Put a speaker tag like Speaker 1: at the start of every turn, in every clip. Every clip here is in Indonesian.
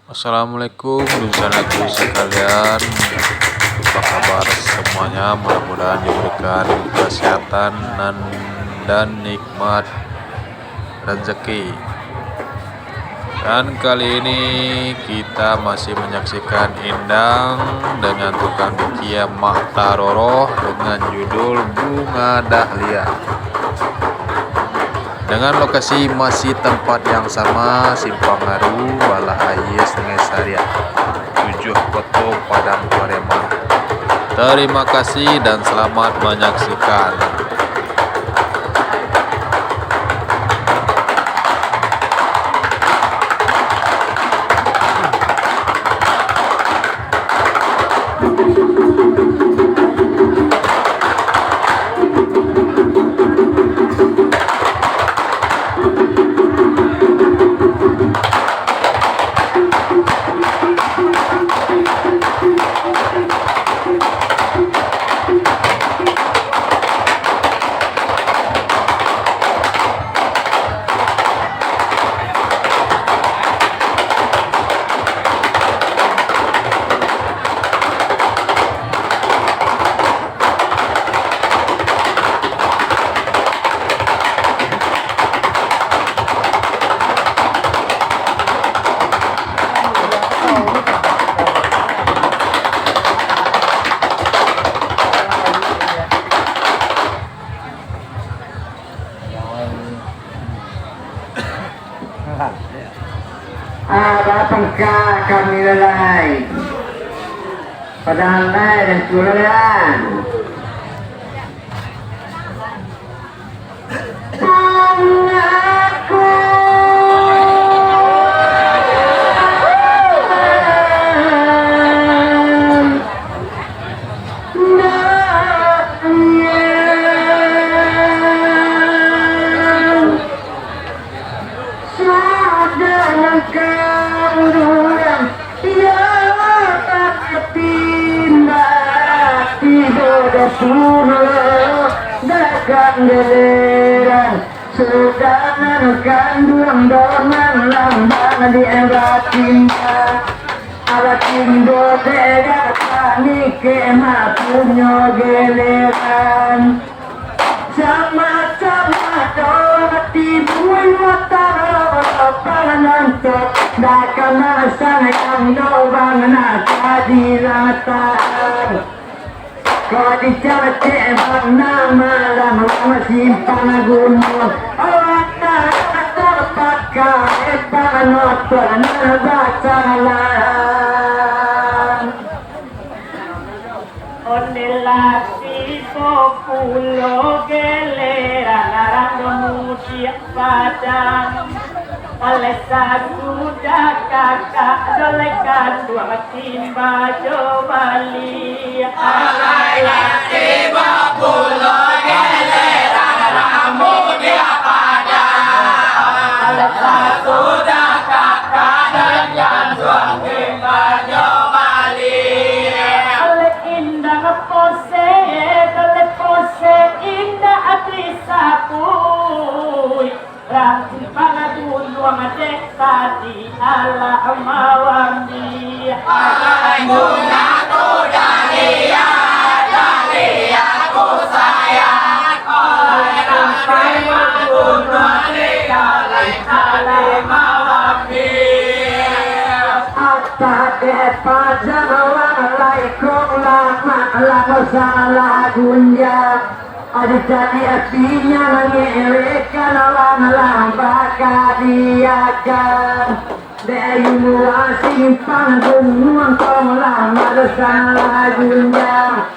Speaker 1: Assalamualaikum rencanaku sekalian, apa kabar semuanya? Mudah-mudahan diberikan kesehatan dan nikmat rezeki. Dan kali ini kita masih menyaksikan Indang dengan tukang bikia Mak Taroroh dengan judul Bunga Dahlia. Dengan lokasi masih tempat yang sama, Simpang Haru, Bala Aye, Sungai Sariat, 7 Koto, Padang Pareman. Terima kasih dan selamat menyaksikan.
Speaker 2: Apakah kami lalai padahal lalai dan kulalan aku dagang giliran sudanan kandung donan lambang di ebatinnya abatin bodega tani kema punya giliran sama-sama doti buai watara panantot dakana sana yang dobang nata dilatan kau dicacek nama lama simpang gunung awakna terpakai panot penabatalan onelasi populo gelera narang musia padang oleh satu kakak dolekan dua timba jobali alai populo gelera ramu dia padang oleh satu kakak dolekan dua timba jobali oleh indah pose indah hati sapui Rati pangadun luang dek tadi ala mawandi alai gunaku Dahlia ku sayang oleh rampai madun luang dek alai mawandi atta depa janawang laikong lama salah dunia adik jadi apinya mengerekan alam bakal diakan dari mulai simpang gunung tolong madusan lagunya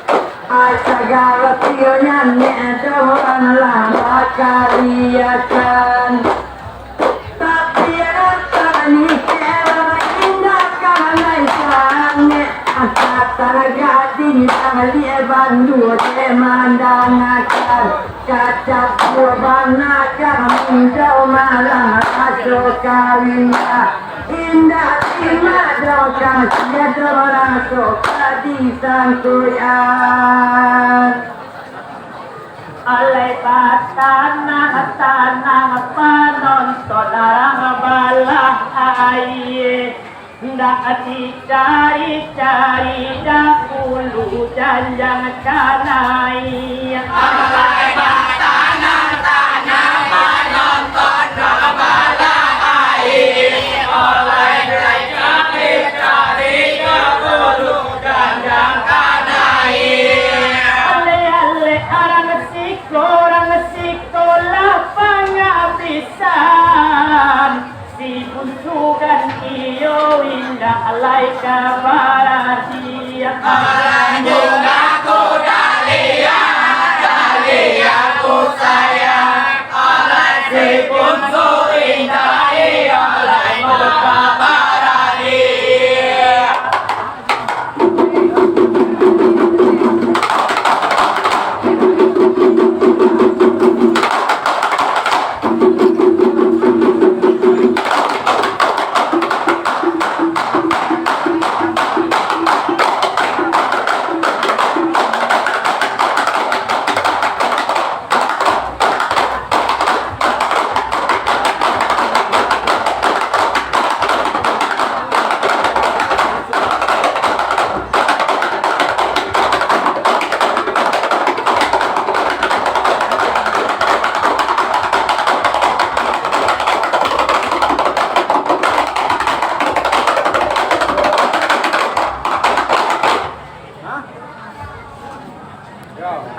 Speaker 2: segala tionya nedoan alam bakal diakan tapi tani kera indah kanai sange asatan gading tali bandu temandangakan kaca buanakan minjau malam masuk kawinnya indah dimadokan siada masuk di sangkuyan alai tanah penonton arang balah aye Ndak dicari-cari dahulu janjang kanai. Alai tanah menonton balai. Oleh cari-cari dahulu janjang kanai. Ale-ale orang siko lapang pisan. Si buntugan iyo indah alai kabarati. Alanjung aku dalia ku sayang. Alai si buntu indah iyo alai kabarati.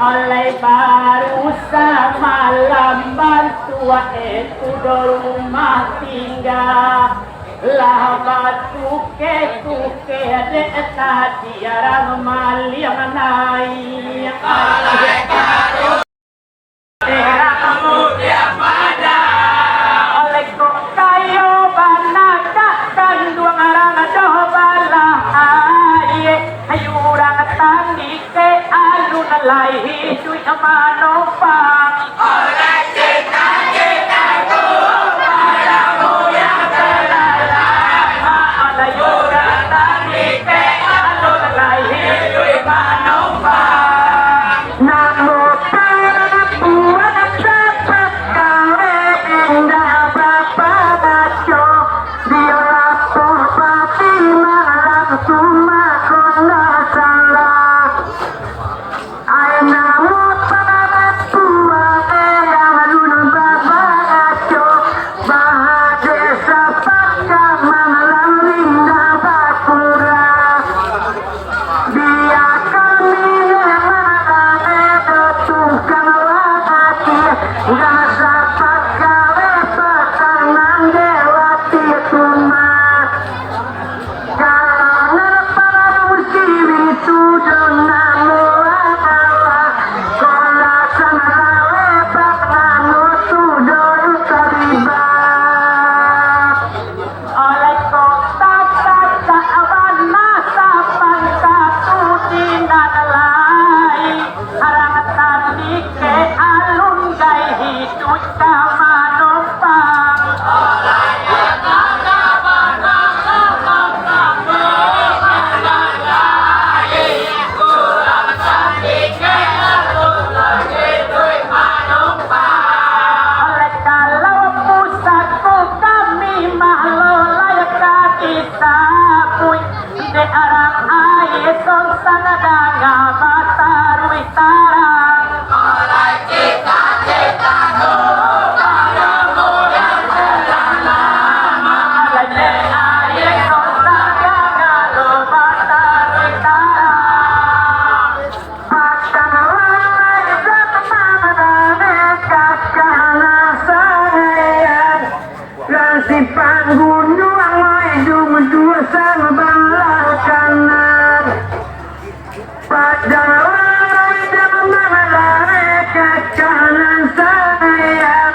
Speaker 2: Oleh baru semalam bantua itu do rumah tinggal. Lah batuke de tadi arang maliang naik. Oleh baru kemudian pada oleh kok kayo banakakan dua arang dobalah ayurang tandike alun lai hidup manopang. Oleh cita-citaku padamu yang terlama. Ayurang tandike alun lai hidup manopang. Namo buat cepat kau indah bapa baco. Dia lapor pati malam cuma kena salah. Aina mutara tua yang alun bapa baco. Bahade sapaka malam indah bakura. Dia kami tukang wakati rasa pagawe pasangan dewati tumat. Kalangan para musiwi sudah namo adalah kolasan rawe baknano sudah terlibat. Oleh kota kata awan masa pangkatu dinan lai. Harang tadi ke alun gai hidup kamanopang. Oleh kalau pusatku kami mahlolai kadisapui. De arang air songsang danga batarui tarang. Oleh cita-citaku padamu yang terlama. Oleh de air songsang danga batarui tarang. Akan lalai zaman kakana sayang. Rasi panggunung hidung dua sang belah kanan. Pada lalai zaman lari kakana sayang.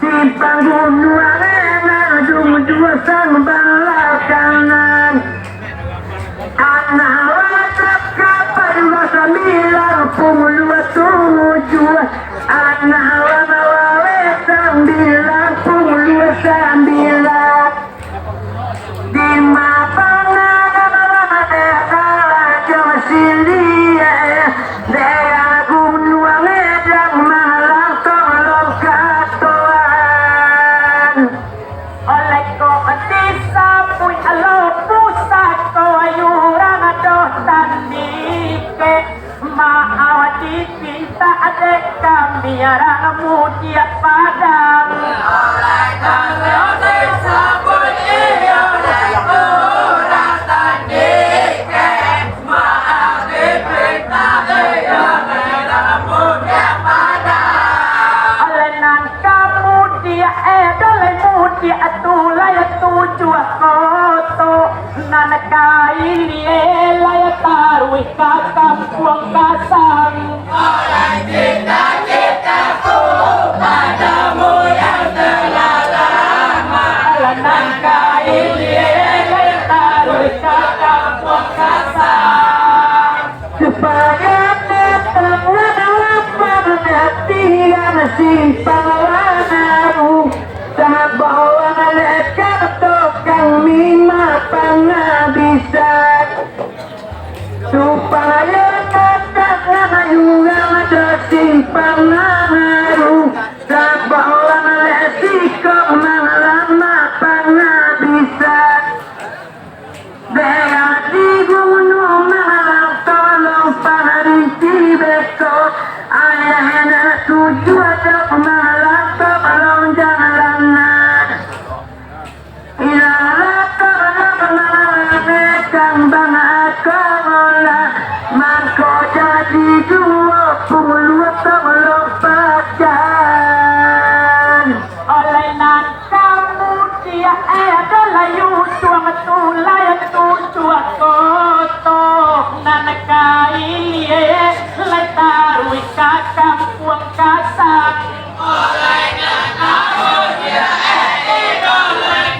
Speaker 2: Di panggunung hidung dua sang belah kanan. Anak wajib kapal 297. Anak wawawe 99. Di mapangan desa Josilia. Daya gunung edang malang tolong katoan. Oleh kok disapui alopu kita adek kami arang mutia padang. Oleh kalau disebut iyo dan orang tandingkan maaf dipinta iyo arang mutia padang. Oleh nan kamu dia doleh mutia tulai tujuh koto nan kaili elai tarui kakam puang kasang. Oleh kita padamu yang telah lama. Oleh nan kaili elai tarui kakam puang kasang. Supaya netenglah dalam pengertian simpang lanaru. Sabawa lekat tukang mima pangabisan. Supaya katakan juga tersimpang lanaru. Sabawa lesikok lama pangabisan. Dea di gunung malam tolong parinci besok. Ayahnya tujuan untuk malam tolong jalanan. Ilalah tolong malam bangga kola. Mangko jadi 20 tolong pacar. Oleh nan kamu dia adalah yusuang tulai tujuan kotok nan kaili lai tarui kakang puang kasang. Oleh nan kamu dia adalah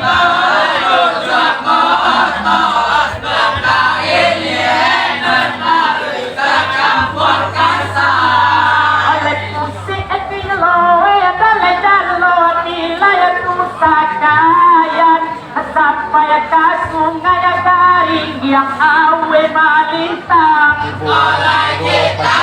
Speaker 2: yusuang kotok nan kaili lai tarui kakang puang kasang. Oleh pusi etiloe adalah jalur nilai pusakayan sampai ke sungai garing yang awe malintang. Oleh kita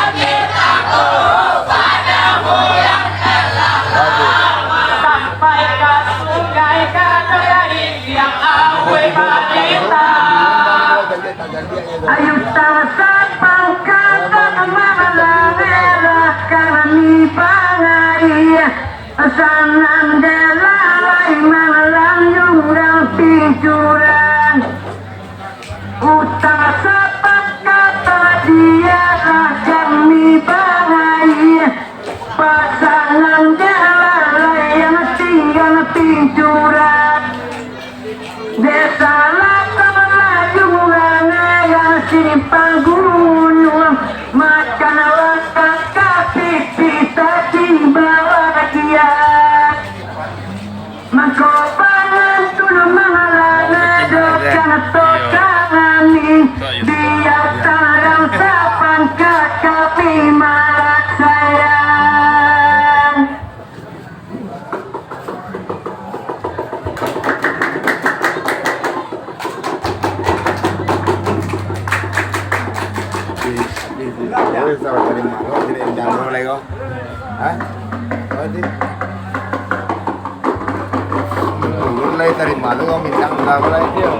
Speaker 2: padamu yang telah lama. Sampai ke sungai garing yang awe malintang. Ayo sapang kata malah kami pangai. Sangan delai malam yurang pijuran. Utang sapat kata dia kami pangai. Pasangan delai yang tinggal pijuran. Desa laka melayuran yang simpang gunung. Makan wakak kapi kita dibawa kiat. Mangko pangan tulung mangalana dokan tokangani. Dia tarang sapan kakapi marak sayang.
Speaker 3: Sao tadi malu jadi jangan lagi kok? Hah? Tadi mulai dari malu kau minta enggak mulai dia.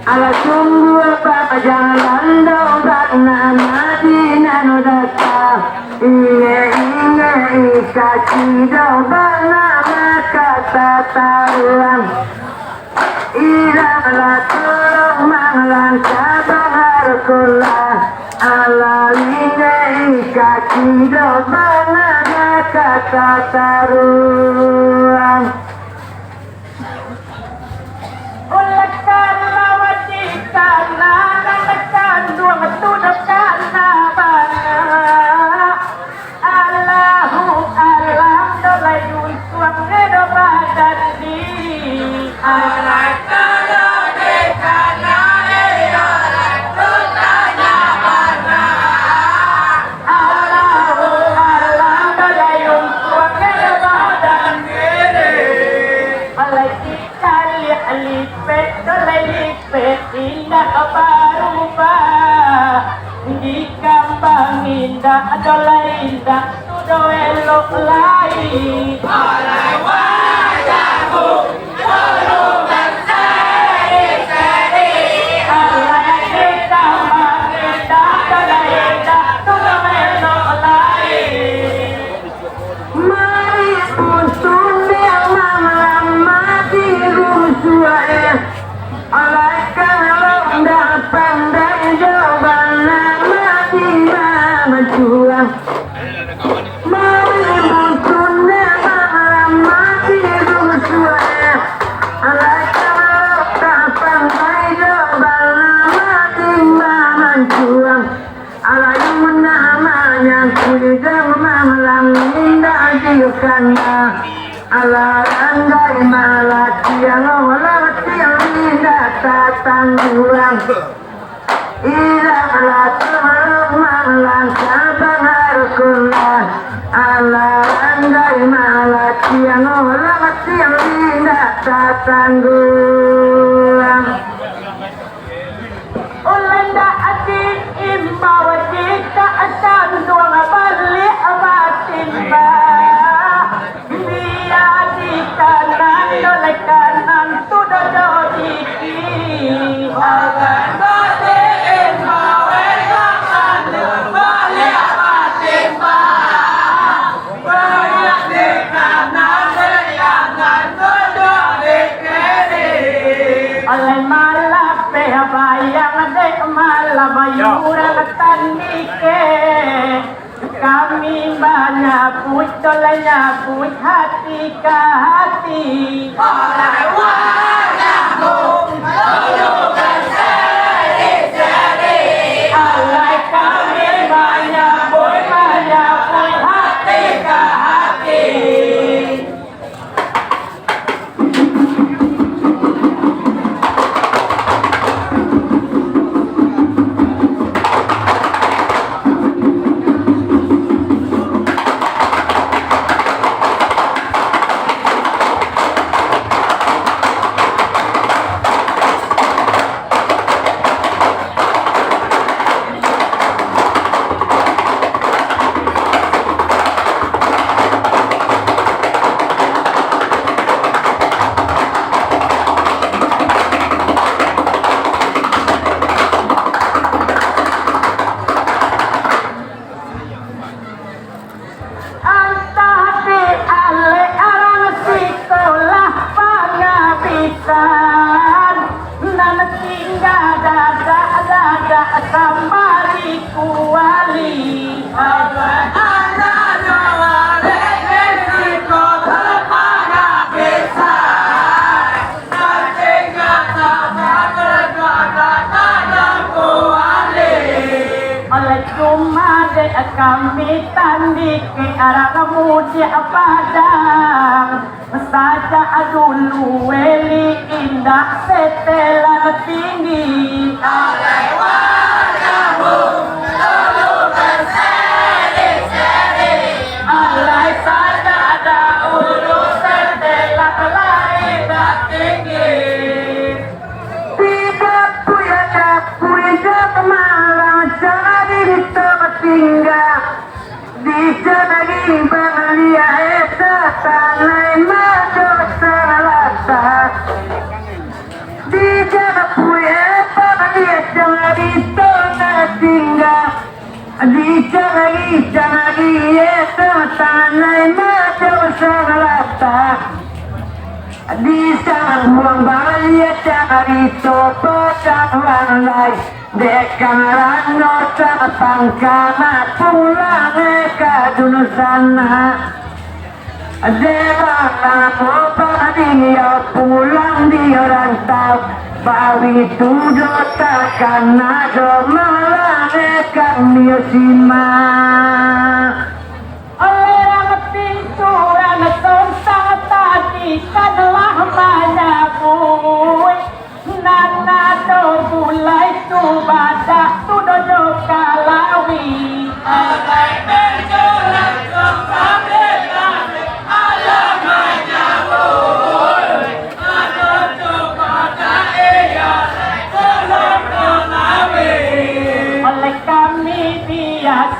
Speaker 2: ala sungguh apa jalan dobat nama di nano data inge kaki dobat nama kata taruang iralah tolong manglang sabang harkulah ala inge kaki dobat nama kata taruang adalah indah sudah elok lain alai wajahmu tolongan seri-seri alai kita mengindah adalah indah sudah elok lain mari pun sumber malam mati rusuh alai kalau dah pandai jawaban juang mari munculnya malam mati rusuhnya alai kalau tak pandai jawaban mati juang alai namanya kudang malam indah diukannya alai andai malah tiang olah tiang indah tak tangguang iralah malang sabang harkulah ala andai malah tiang olah tiang indah tak tanggulang ulanda adik imbau jika asan duang balik batin dia di kanan oleh kanan sudah jadi akan mayura tandike kami banyak putolanya put hati ke hati oleh wajahmu tolongkan seri-seri oleh kami banyak put hati ke hati Samari kuali kami tandi ke arah kemudian padang saja dulu weli indah setelah tinggi alai wajahmu tolongkan seri-seri alai saja dahulu setelah lain tinggi tidak punya malam jadi tinggal di jadi banglia eta tanai mado salata di jadi punya Jangarito na tingga Di janari Ito tanay macam sangalata Di sang buang bali Jangarito petang wanglay Dekang rano sa pangkama Pulang kadunusana Dewa mo pa dia pulang dia rantau Bawi tudo takkan ada melangkan dia sima Orang pinturan sontak tadi kadalah banyak bui Nana do bulai tu badak tu dojo kalawi Alai berjuang sampai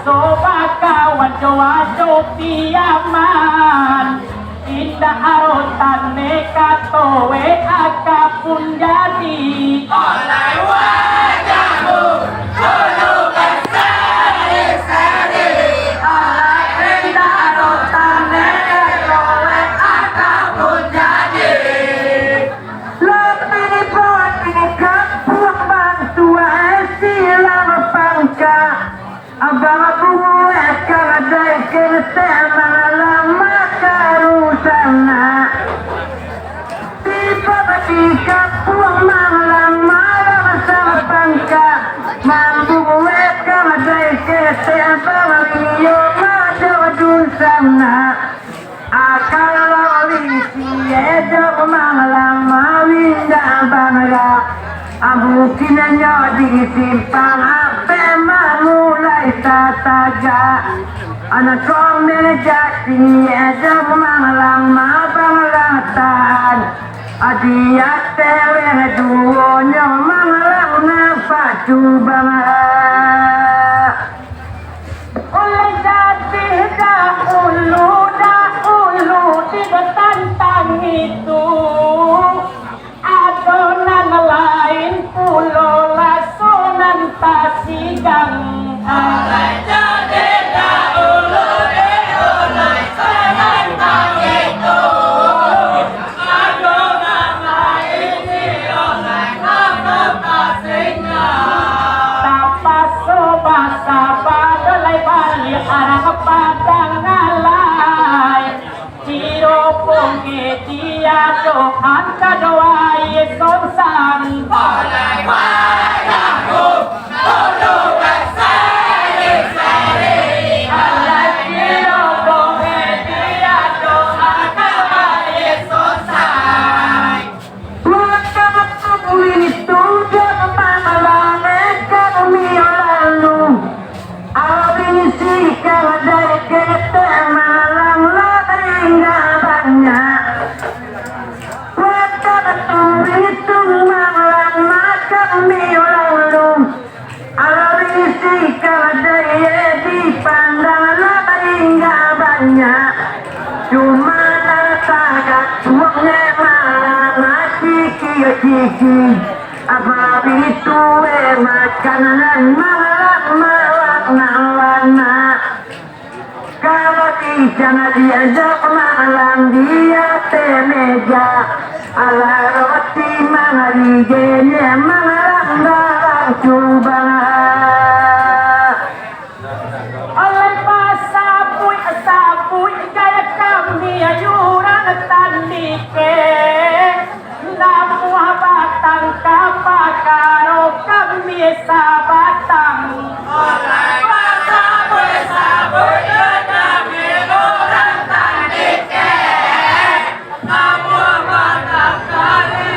Speaker 2: Soba kawan jowajo piaman Indah arotan neka towe akapun jadi Oleh wajahmu dulu berseri-seri Oleh indah arotan neka towe akapun jadi Lebih buat ini kapuang bantua silam pangka Abang gue kadai ketema lama karusana Tiba ketika puang malam malam sama pangka Mampu gue kadai ketema liyo majo dusana Akal loli siyejo malam mawinda bangga Abu kinanya disimpang ape mulai tataga Anak komel jati ada malam banglatan Adia tewe duonya malam napatu bangla Oleh jati dahulu tidak tantang itu Adonan lain pulau lasunan tasigang Alai jadi dahulu oleh tantang itu Adonan lain oleh tasigang Tapa soba sabah dolai bali arah padang alai Ciro pungge dia dohan kadoa yeson sang Oleh wajahmu dulu berseri-seri Oleh ciro pungge dia dohan kadoa yeson sang Waktu tubuh itu jangan malam kami lalu Awin si kadai ketema malam nggak banyak Waktu itu malam makan lalu Alisi kadai dipandang lagi nggak banyak Cuma tagak tuangnya malam masih kiki Apa itu makanan malam warna-warna Kalau jangan diajak malam dia meja Ala roti mangaligenya malam barang coba Oleh pasapui gaya kami ayuran tandike Namu batang kapakaro kami sabatang Oleh pasapui kami ayuran tandike Namu batang kami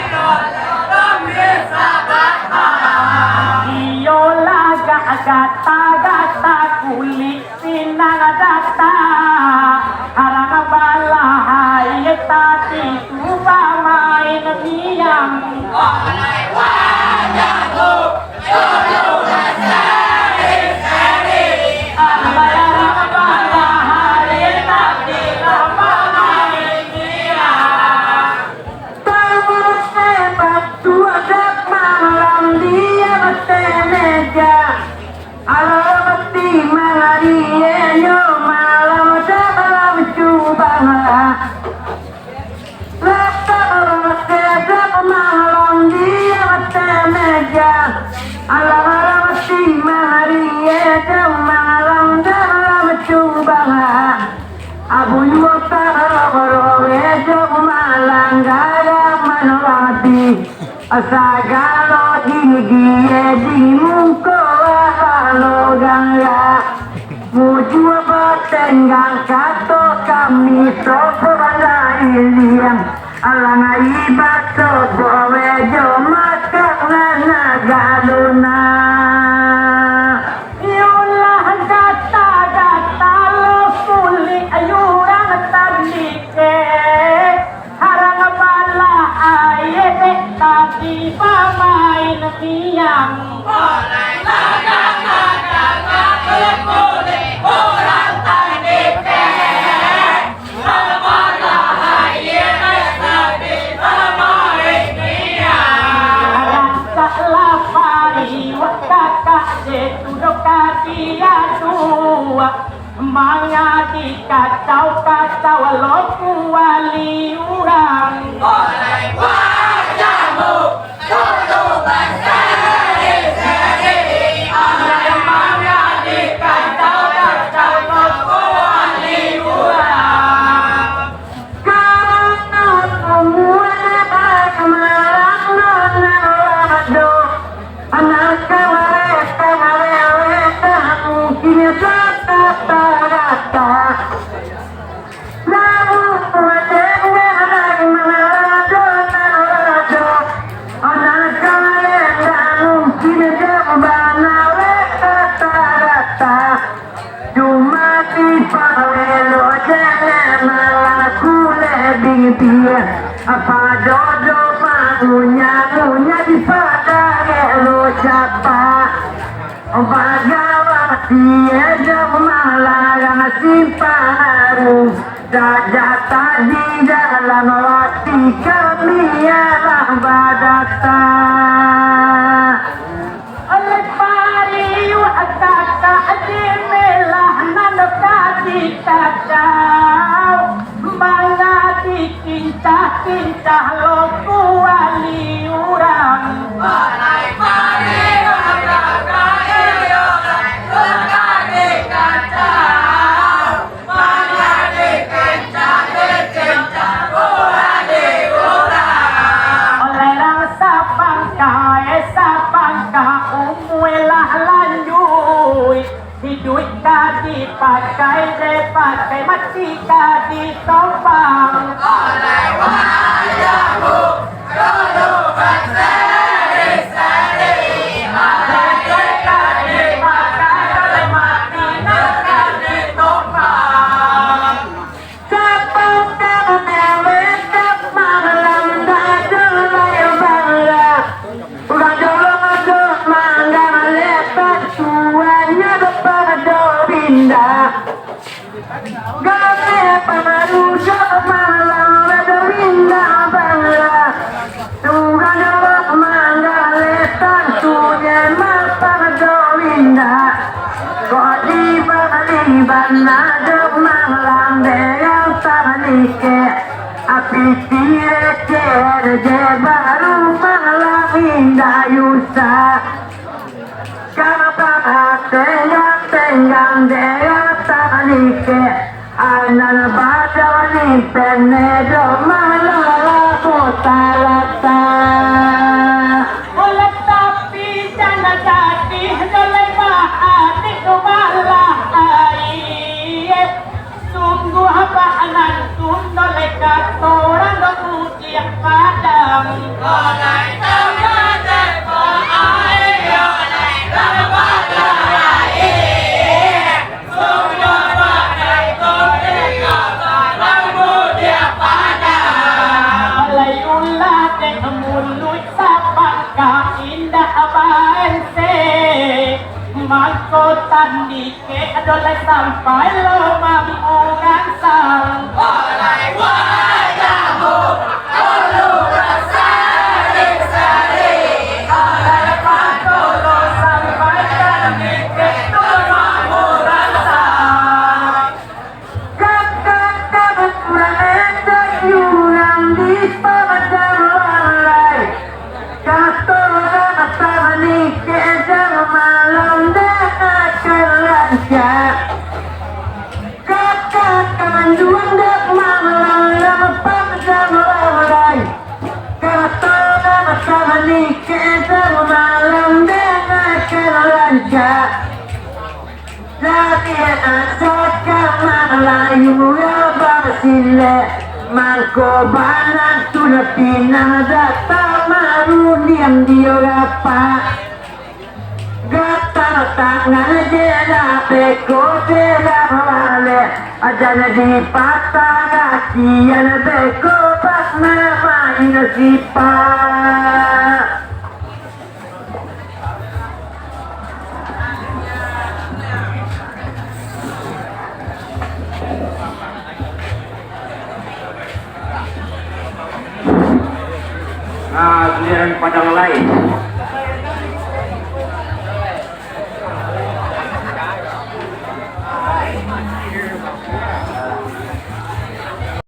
Speaker 2: sabatang Iyola gata-gata kulit sinang data Harang balahai tadi tuba main diam Oleh wajahmu dulu sagalo gigi di muko lo gangga muju batenggang kato kami sopo bangga iliang alang ibat sopo wejo makana galuna yulah gata lo kuli ayurang tandike harang bala ayete tadi pamain tiang oleh orang tandike bala ayete tadi pamain tiang rasa pari wakaka setudo kadia tua manga di kacau loku wali urang oleh wajahmu dulu berseri oleh manga di kacau loku wali urang karena semua kemarang nona wado anak mereka mungkin rata-rata lalu mendengar menado anak mereka mungkin jambana rata-rata cuma di pawelo jangan malaku lebih dia apa jodoh punya di pada lo siapa Bagawati ejam malarang simparu Dajah tadi dalam waktu kami ialah badata Oleh pariu kata jemelah nanokati kacau Mangati kincah-kincah loku wali urang Oleh pariu Hidup tadi pakai mati tadi topang oleh wajahmu dulu berseri oleh tadi pakai mati tadi topang sepuluh tetap malam dadu bangga udah dulu masuk mangga lepas tuanya Gak pamarusa malam berbinda bangga Tuhan jawab mangga letan tunya mapang doinda Kok dibalik nadok malam dengan tanike Api kira-kira baru malam indah yusa Kapan tenggang dengan tanike Anak badani penedo malah putarata Oleh tapi jangan jadi Doleh bahati malah air Sungguh apaanan doleh katoran ujian padam Oleh tambah air Oleh tambah air Sungguh Mahkotan dike adoleh sampai lo mampu gansang oleh wajahmu dulu berseri-seri oleh mahkolo sampai kan dike lo mampu gansang kakak mereka yulang di padang walai katora matah nike jang malam kakak kanduan dek malam tiga latihan asal Melayu ya basile mangko banan tuna pinang data maru diam diorapa gata tangan jela beko jela wale ajana di patah kaki ana beko pas nama ina sipa giliran padang lain